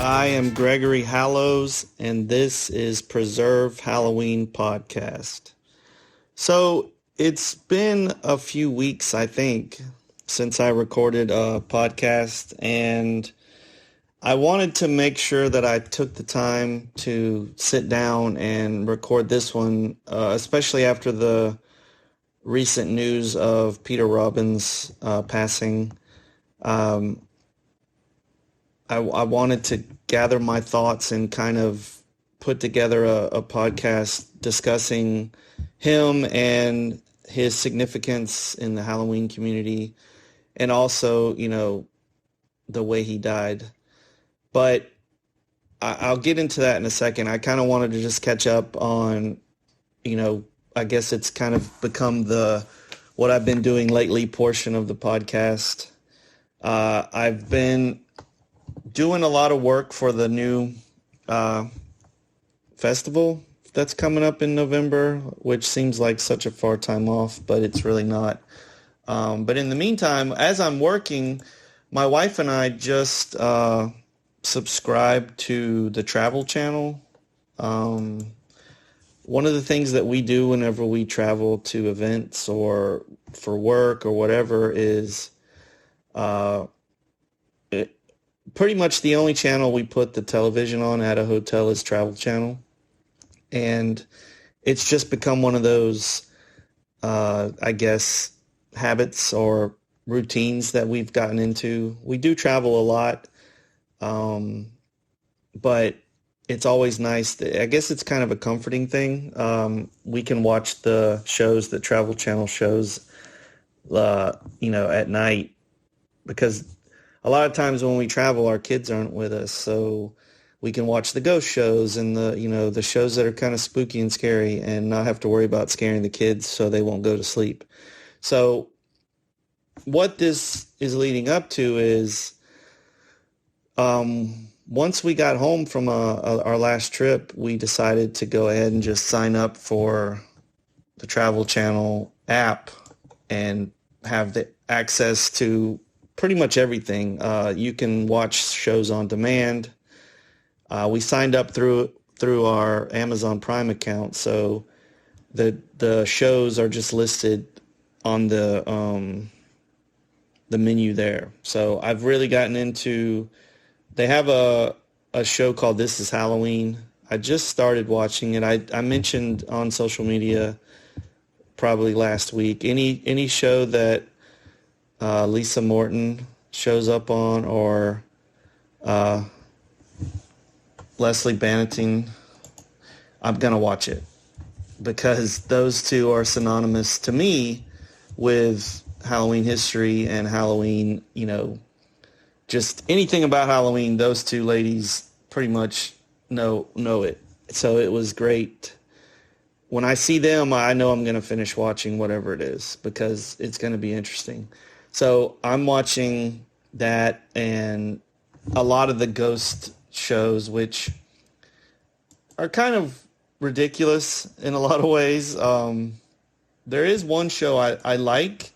I am Gregory Hallows, and this is Preserve Halloween Podcast. So it's been a few weeks, I think, since I recorded a podcast, and I wanted to make sure that I took the time to sit down and record this one, especially after the recent news of Peter Robbins passing. I wanted to gather my thoughts and kind of put together a podcast discussing him and his significance in the Halloween community, and also, the way he died. But I'll get into that in a second. I kind of wanted to just catch up on, I guess it's kind of become what I've been doing lately portion of the podcast. I've been doing a lot of work for the new festival that's coming up in November, which seems like such a far time off, but it's really not. But in the meantime, as I'm working, my wife and I just subscribed to the Travel Channel. One of the things that we do whenever we travel to events or for work or whatever is pretty much the only channel we put the television on at a hotel is Travel Channel. And it's just become one of those, I guess, habits or routines that we've gotten into. We do travel a lot, but it's always nice. I guess it's kind of a comforting thing. We can watch the shows that Travel Channel shows, at night, because a lot of times when we travel, our kids aren't with us, so we can watch the ghost shows and the shows that are kind of spooky and scary and not have to worry about scaring the kids so they won't go to sleep. So what this is leading up to is once we got home from our last trip, we decided to go ahead and just sign up for the Travel Channel app and have the access to pretty much everything. You can watch shows on demand. We signed up through our Amazon Prime account, so the shows are just listed on the menu there. So I've really gotten into. They have a show called This Is Halloween. I just started watching it. I mentioned on social media probably last week any show that Lisa Morton shows up on, or Leslie Banting, I'm going to watch it, because those two are synonymous to me with Halloween history and Halloween, just anything about Halloween. Those two ladies pretty much know it. So it was great. When I see them, I know I'm going to finish watching whatever it is, because it's going to be interesting. So I'm watching that and a lot of the ghost shows, which are kind of ridiculous in a lot of ways. There is one show I like,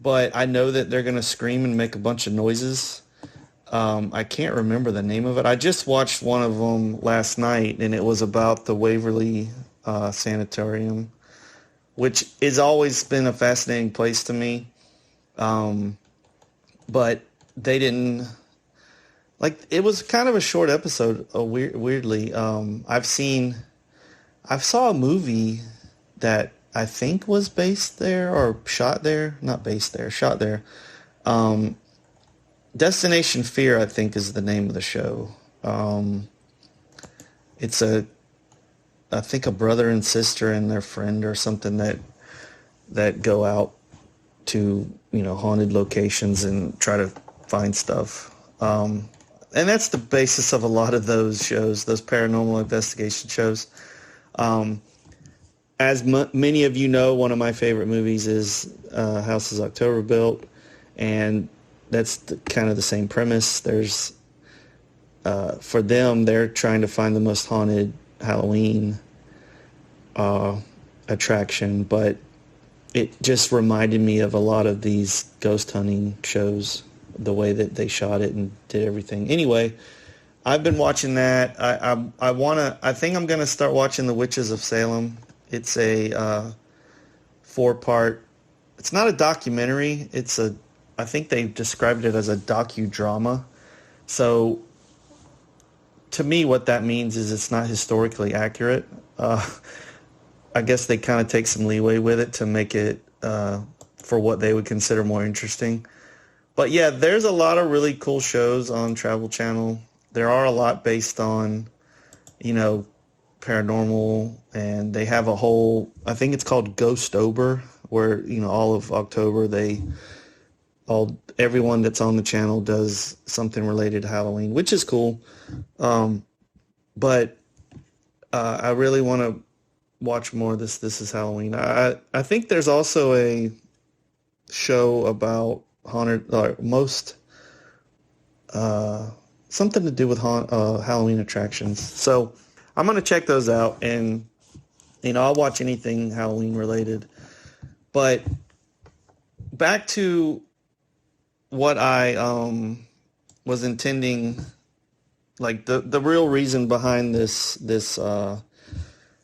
but I know that they're going to scream and make a bunch of noises. I can't remember the name of it. I just watched one of them last night, and it was about the Waverly Sanatorium, which has always been a fascinating place to me. But they didn't, it was kind of a short episode, weirdly. I saw a movie that I think was based there or shot there. Not based there, shot there. Destination Fear, I think, is the name of the show. It's I think a brother and sister and their friend or something that go out to, haunted locations and try to find stuff. And that's the basis of a lot of those shows, those paranormal investigation shows. As many of you know, one of my favorite movies is House is October Built, and that's kind of the same premise. There's, for them, they're trying to find the most haunted Halloween attraction, but it just reminded me of a lot of these ghost hunting shows, the way that they shot it and did everything. Anyway, I've been watching that. I think I'm gonna start watching The Witches of Salem. It's a four-part. It's not a documentary. I think they described it as a docudrama. So to me, what that means is it's not historically accurate. I guess they kind of take some leeway with it to make it for what they would consider more interesting. But yeah, there's a lot of really cool shows on Travel Channel. There are a lot based on, you know, paranormal, and they have a whole, I think it's called Ghostober, where, you know, all of October everyone that's on the channel does something related to Halloween, which is cool. But I really want to watch more of This Is Halloween. I think there's also a show about haunted, something to do with Halloween attractions. So I'm going to check those out, and, you know, I'll watch anything Halloween related. But back to what I was intending, like the real reason behind this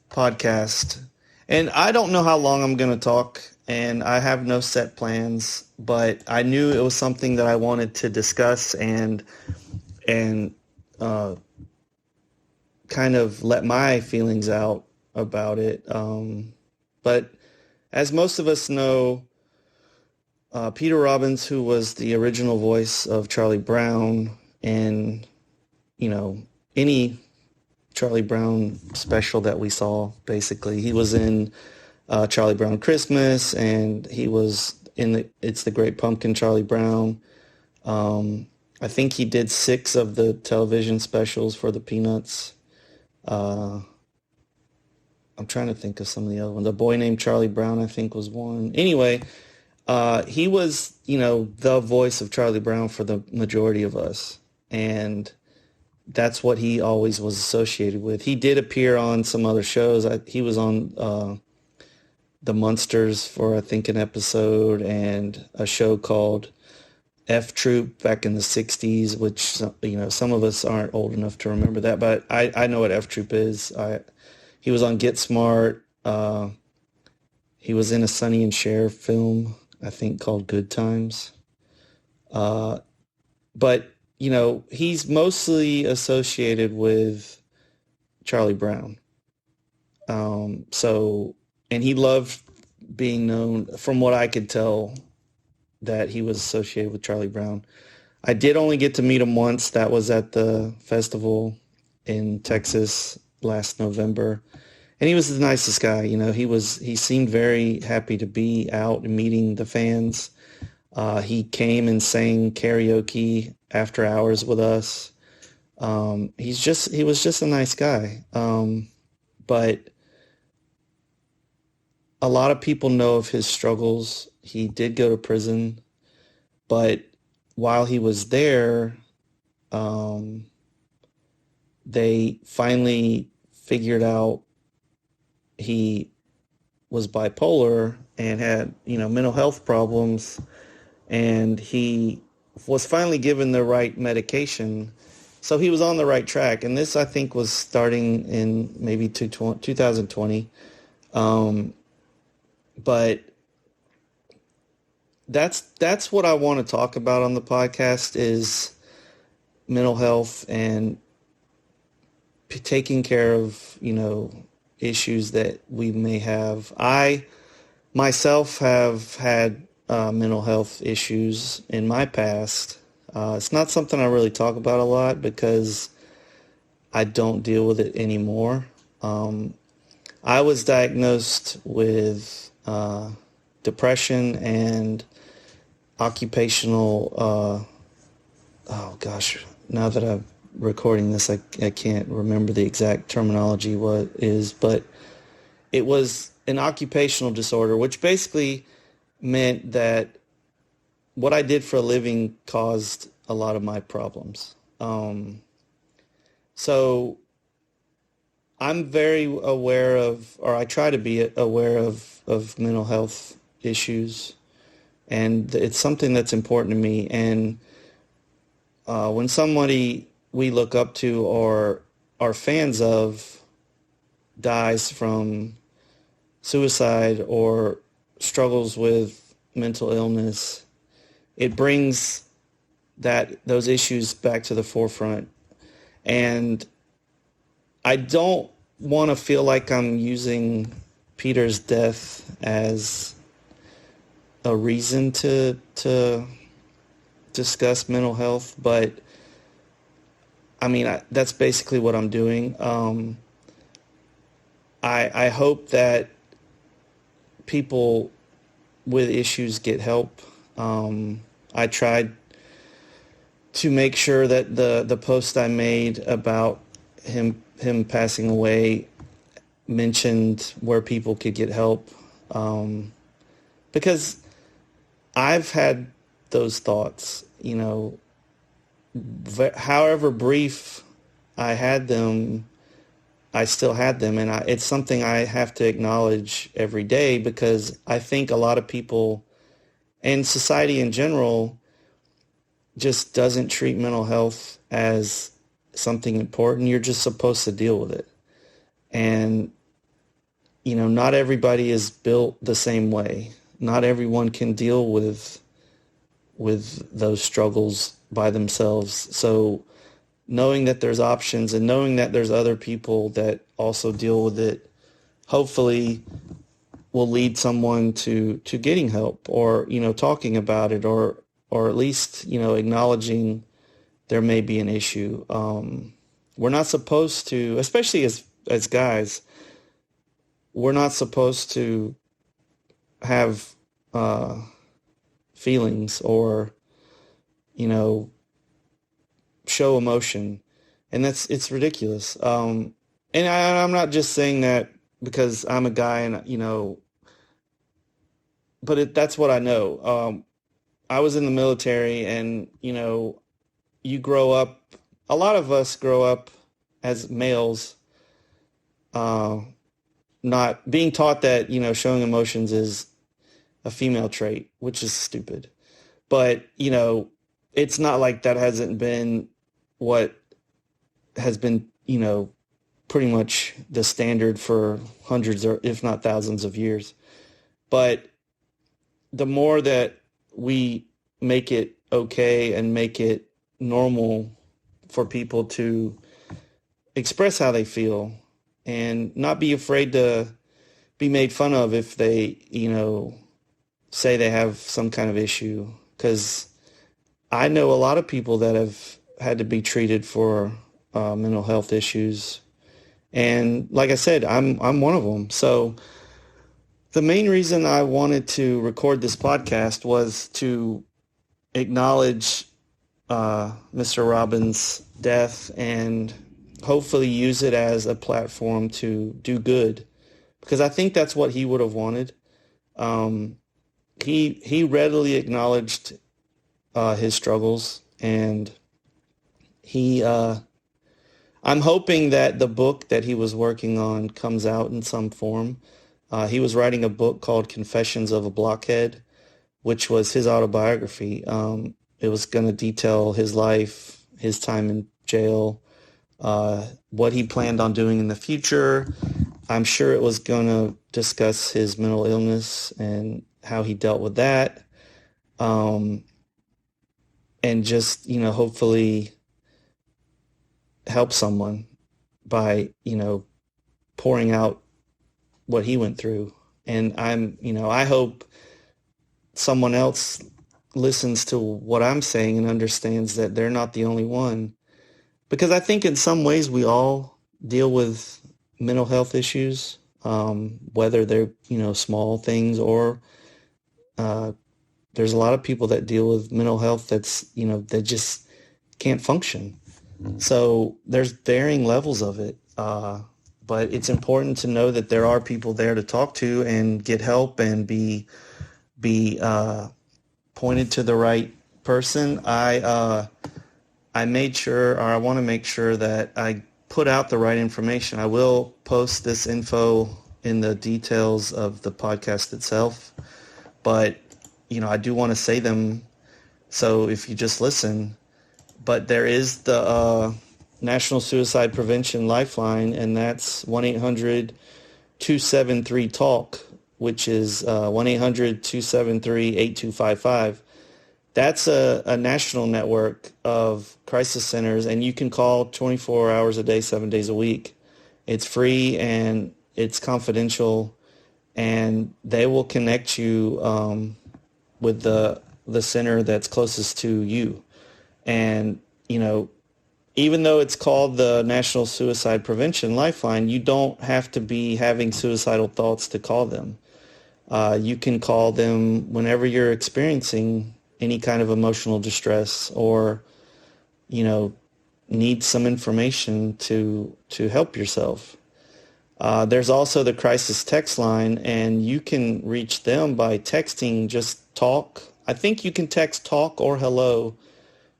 podcast. And I don't know how long I'm going to talk, and I have no set plans, but I knew it was something that I wanted to discuss and kind of let my feelings out about it. But as most of us know, Peter Robbins, who was the original voice of Charlie Brown, and, you know, any Charlie Brown special that we saw, basically, he was in Charlie Brown Christmas, and he was in It's the Great Pumpkin, Charlie Brown. I think he did 6 of the television specials for the Peanuts. I'm trying to think of some of the other ones. A Boy Named Charlie Brown, I think, was one. Anyway, he was, you know, the voice of Charlie Brown for the majority of us. And that's what he always was associated with. He did appear on some other shows. He was on The Munsters for, I think, an episode, and a show called F Troop back in the 60s, which, you know, some of us aren't old enough to remember that, but I know what F Troop is. He was on Get Smart. He was in a Sonny and Cher film, I think, called Good Times. But, you know, he's mostly associated with Charlie Brown. And he loved being known, from what I could tell, that he was associated with Charlie Brown. I did only get to meet him once. That was at the festival in Texas last November. And he was the nicest guy. You know, he seemed very happy to be out and meeting the fans. He came and sang karaoke after hours with us. He was just a nice guy. But a lot of people know of his struggles. He did go to prison, but while he was there, they finally figured out he was bipolar and had, you know, mental health problems, and he was finally given the right medication. So he was on the right track. And this, I think, was starting in maybe 2020. But that's what I want to talk about on the podcast, is mental health and taking care of, you know, issues that we may have. I myself have had mental health issues in my past. It's not something I really talk about a lot because I don't deal with it anymore. I was diagnosed with depression and occupational, oh gosh, now that I'm recording this, I can't remember the exact terminology what it is, but it was an occupational disorder, which basically meant that what I did for a living caused a lot of my problems. So I'm very aware of, or I try to be aware of mental health issues, and it's something that's important to me. And when somebody we look up to or are fans of dies from suicide or struggles with mental illness, it brings those issues back to the forefront. And I don't want to feel like I'm using Peter's death as a reason to discuss mental health, but I mean, that's basically what I'm doing. I hope that people with issues get help. I tried to make sure that the post I made about him passing away mentioned where people could get help, because I've had those thoughts, however brief I had them, I still had them, and it's something I have to acknowledge every day, because I think a lot of people and society in general just doesn't treat mental health as something important. You're just supposed to deal with it. And, not everybody is built the same way. Not everyone can deal with those struggles by themselves. So knowing that there's options and knowing that there's other people that also deal with it, hopefully will lead someone to getting help, or, talking about it, or at least, acknowledging there may be an issue. We're not supposed to, especially as guys, we're not supposed to have feelings or, show emotion. And it's ridiculous. And I'm not just saying that because I'm a guy and, but that's what I know. I was in the military, and, you grow up, a lot of us grow up as males, not being taught that, showing emotions is a female trait, which is stupid. But, it's not like that hasn't been what has been, pretty much the standard for hundreds or if not thousands of years. But the more that we make it okay and make it normal for people to express how they feel and not be afraid to be made fun of if they, say they have some kind of issue. Because I know a lot of people that have had to be treated for mental health issues. And like I said, I'm one of them. So the main reason I wanted to record this podcast was to acknowledge Mr. Robbins' death and hopefully use it as a platform to do good, because I think that's what he would have wanted. He readily acknowledged his struggles, and I'm hoping that the book that he was working on comes out in some form. He was writing a book called Confessions of a Blockhead, which was his autobiography. It was going to detail his life, his time in jail, what he planned on doing in the future. I'm sure it was going to discuss his mental illness and how he dealt with that. And just, hopefully help someone by, pouring out what he went through. And I hope someone else listens to what I'm saying and understands that they're not the only one. Because I think in some ways we all deal with mental health issues, whether they're, small things or there's a lot of people that deal with mental health that's, that just can't function. So there's varying levels of it. But it's important to know that there are people there to talk to and get help and be pointed to the right person. I made sure, or I want to make sure that I put out the right information. I will post this info in the details of the podcast itself, but I do want to say them. So if you just listen, But there is the National Suicide Prevention Lifeline, and that's 1-800-273-TALK, which is 1-800-273-8255. That's a national network of crisis centers, and you can call 24 hours a day, 7 days a week. It's free and it's confidential, and they will connect you with the center that's closest to you. And, even though it's called the National Suicide Prevention Lifeline, you don't have to be having suicidal thoughts to call them. You can call them whenever you're experiencing any kind of emotional distress or, need some information to help yourself. There's also the crisis text line, and you can reach them by texting just talk. I think you can text talk or hello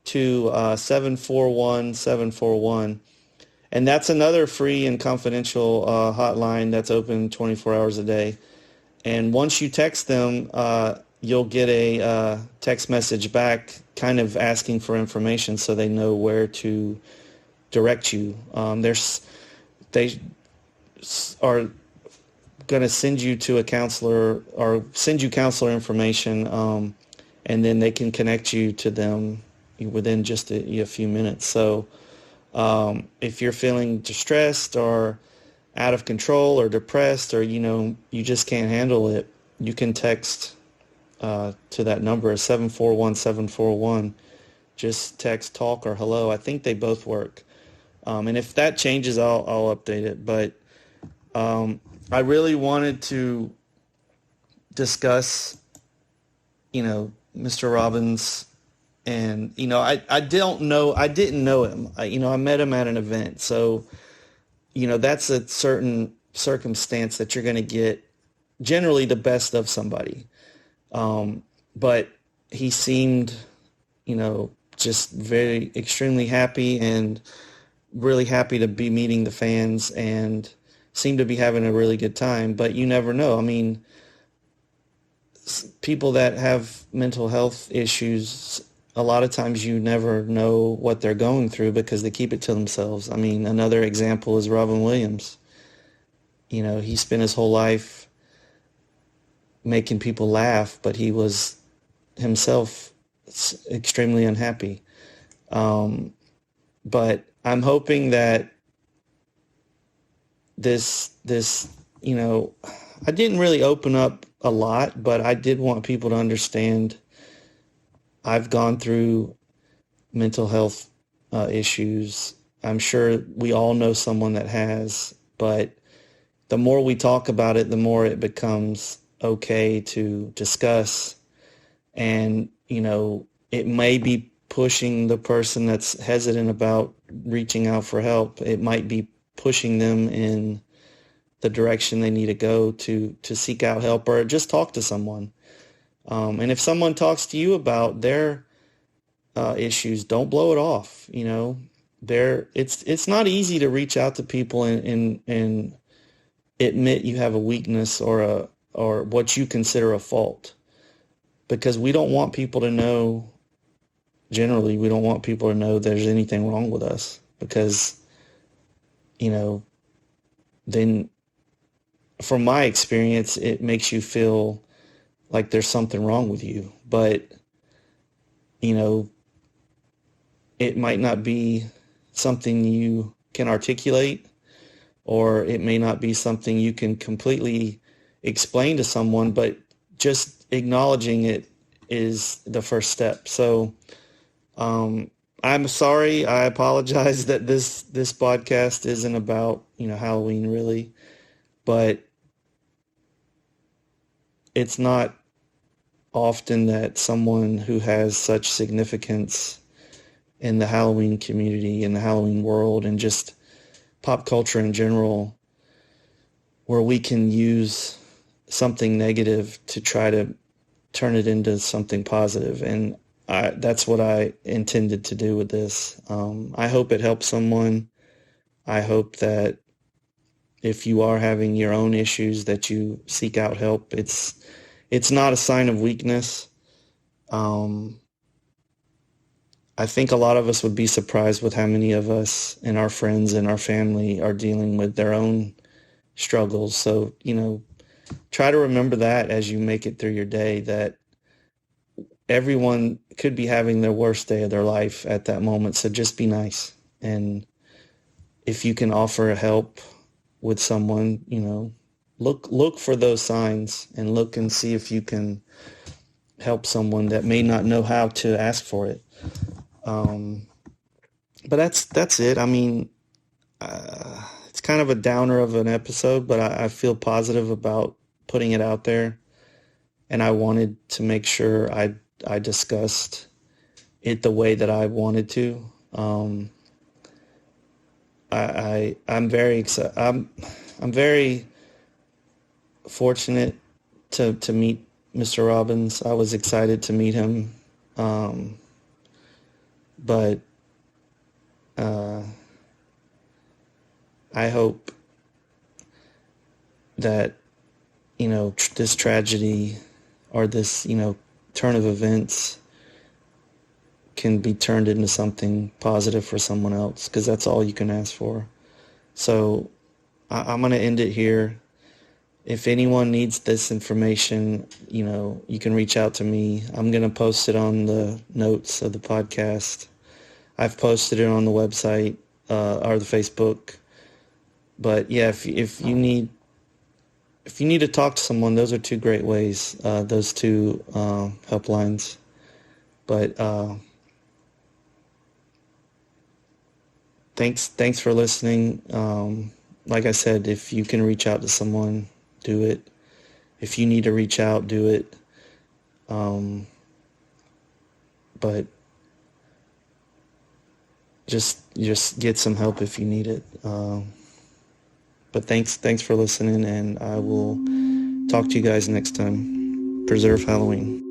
to 741-741. And that's another free and confidential hotline that's open 24 hours a day. And once you text them, you'll get a text message back kind of asking for information so they know where to direct you. They are going to send you to a counselor or send you counselor information, and then they can connect you to them within just a few minutes. So if you're feeling distressed or out of control or depressed, or you just can't handle it, you can text to that number, 741-741. Just text talk or hello. I think they both work. And if that changes, I'll update it. But I really wanted to discuss, Mr. Robbins. And, I didn't know him. I met him at an event. So, that's a certain circumstance that you're going to get generally the best of somebody. But he seemed, just extremely happy and really happy to be meeting the fans and seemed to be having a really good time. But you never know. I mean, people that have mental health issues, a lot of times you never know what they're going through because they keep it to themselves. I mean, another example is Robin Williams. He spent his whole life making people laugh, but he was himself extremely unhappy. But I'm hoping that this, I didn't really open up a lot, but I did want people to understand I've gone through mental health issues. I'm sure we all know someone that has, but the more we talk about it, the more it becomes okay to discuss. And, it may be pushing the person that's hesitant about reaching out for help. It might be pushing them in the direction they need to go to seek out help or just talk to someone. And if someone talks to you about their issues, don't blow it off. It's not easy to reach out to people and admit you have a weakness or what you consider a fault, because we don't want people to know. Generally, we don't want people to know there's anything wrong with us, because then from my experience, it makes you feel like there's something wrong with you. But, it might not be something you can articulate, or it may not be something you can completely explain to someone, but just acknowledging it is the first step. So I'm sorry. I apologize that this podcast isn't about, Halloween really, but it's not often that someone who has such significance in the Halloween community, in the Halloween world, and just pop culture in general, where we can use something negative to try to turn it into something positive. And that's what I intended to do with this. I hope it helps someone. I hope that if you are having your own issues, that you seek out help. It's not a sign of weakness. I think a lot of us would be surprised with how many of us and our friends and our family are dealing with their own struggles. So, try to remember that as you make it through your day, that everyone could be having their worst day of their life at that moment. So just be nice. And if you can offer help with someone, look for those signs and look and see if you can help someone that may not know how to ask for it. But that's it. I mean, it's kind of a downer of an episode, but I feel positive about putting it out there. And I wanted to make sure I discussed it the way that I wanted to. I'm very excited. I'm very fortunate to meet Mr. Robbins. I was excited to meet him, but I hope that this tragedy or this turn of events can be turned into something positive for someone else, because that's all you can ask for. So I'm going to end it here. If anyone needs this information, you can reach out to me. I'm going to post it on the notes of the podcast. I've posted it on the website or the Facebook. But yeah, if you need to talk to someone, those are two great ways. Those two helplines. But thanks for listening. Like I said, if you can reach out to someone, do it. If you need to reach out, do it. But just get some help if you need it. But thanks for listening, and I will talk to you guys next time. Preserve Halloween.